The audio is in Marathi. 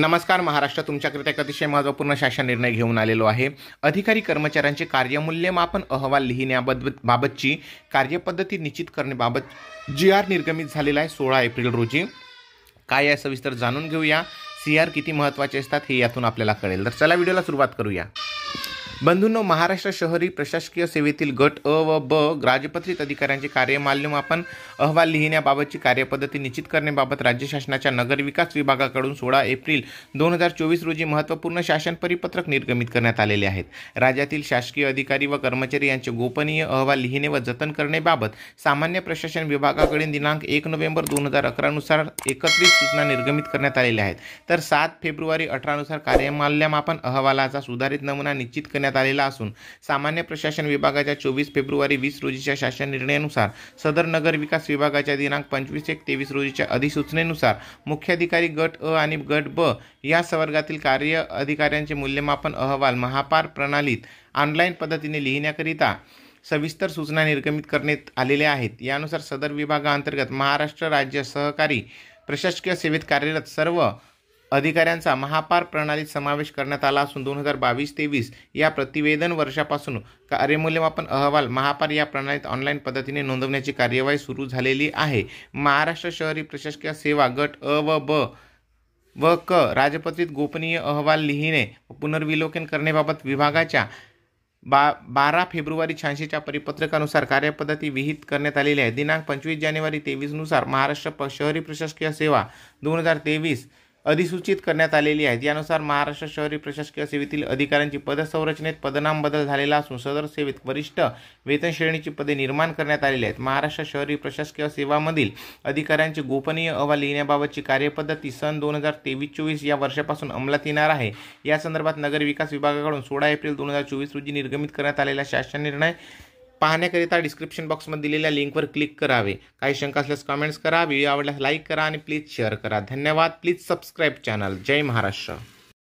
नमस्कार महाराष्ट्र, तुमच्याकरिता एक अतिशय महत्त्वपूर्ण शासन निर्णय घेऊन आलेलो आहे। अधिकारी कर्मचाऱ्यांचे कार्यमूल्यमापन अहवाल लिहिण्याबाबतची कार्यपद्धती निश्चित करण्याबाबत जी.आर. निर्गमित झालेला आहे 16 एप्रिल रोजी। काय आहे सविस्तर जाणून घेऊया। सी.आर. किती महत्त्वाचे असतात हे यातून आपल्याला कळेल। तर चला व्हिडिओला सुरुवात करूया। बंधूंनो, महाराष्ट्र शहरी प्रशासकीय सेवेतील गट अ व ब राजपत्रित अधिकाऱ्यांचे कार्यमूल्यमापन अहवाल लिहिण्याबाबतची कार्यपद्धती निश्चित करण्याबाबत राज्य शासनाच्या नगरविकास विभागाकडून 16 एप्रिल 2024 रोजी महत्त्वपूर्ण शासन परिपत्रक निर्गमित करण्यात आलेले आहेत। राज्यातील शासकीय अधिकारी व कर्मचारी यांचे गोपनीय अहवाल लिहिणे व जतन करण्याबाबत सामान्य प्रशासन विभागाकडे दिनांक 1 नोव्हेंबर 2011 नुसार एकत्रित सूचना निर्गमित करण्यात आलेल्या आहेत। तर 7 फेब्रुवारी 18 नुसार कार्यमूल्यमापन अहवालाचा सुधारित नमुना निश्चित करण्यात आलेला असून सामान्य प्रशासन विभागाच्या 24 फेब्रुवारी 20 रोजीच्या शासन निर्णयानुसार सदर नगर विकास विभागाच्या दिनांक 25/1/23 रोजीच्या अधिसूचनेनुसार मुख्याधिकारी गट अ आणि गट ब या संवर्गातील कार्य अधिकाऱ्यांचे मूल्यमापन अहवाल महापार प्रणालीत ऑनलाईन पद्धतीने लिहिण्याकरिता सविस्तर सूचना निर्गमित करण्यात आलेल्या आहेत। यानुसार सदर विभागाअंतर्गत महाराष्ट्र राज्य सहकारी प्रशासकीय सेवेत कार्यरत सर्व अधिकाऱ्यांचा महापार प्रणालीत समावेश करण्यात आला असून 2022-23 या प्रतिवेदन वर्षापासून कार्यमूल्यमापन अहवाल महापार या प्रणालीत ऑनलाईन पद्धतीने नोंदवण्याची कार्यवाही सुरू झालेली आहे। महाराष्ट्र शहरी प्रशासकीय सेवा गट अ व ब व क राजपत्रित गोपनीय अहवाल लिहिणे व पुनर्विलोकन करण्याबाबत विभागाच्या 12 फेब्रुवारी 86च्या परिपत्रकानुसार कार्यपद्धती विहित करण्यात आलेली आहे। दिनांक 25 जानेवारी 23 नुसार महाराष्ट्र शहरी प्रशासकीय सेवा 2023 अधिसूचित करण्यात आलेली आहे। यानुसार महाराष्ट्र शहरी प्रशासकीय सेवेतील अधिकाऱ्यांची पदसंरचनेत पदनाम बदल झालेला असून सदर सेवेत वरिष्ठ वेतन श्रेणीची पदे निर्माण करण्यात आलेली आहेत। महाराष्ट्र शहरी प्रशासकीय सेवामधील अधिकाऱ्यांचे गोपनीय अहवाल लिहिण्याबाबतची कार्यपद्धती सन 2023-24 या वर्षापासून अंमलात येणार आहे। या संदर्भात नगर विकास विभागाकडून 16 एप्रिल 2024 रोजी निर्गमित करण्यात आलेला शासन निर्णय पाहण्याकरिता डिस्क्रिप्शन बॉक्समध्ये दिलेल्या लिंकवर क्लिक करावे। काही शंका असल्यास कमेंट्स करा, व्हिडिओ आवडल्यास लाईक करा आणि प्लीज शेअर करा। धन्यवाद। Please subscribe channel. जय महाराष्ट्र।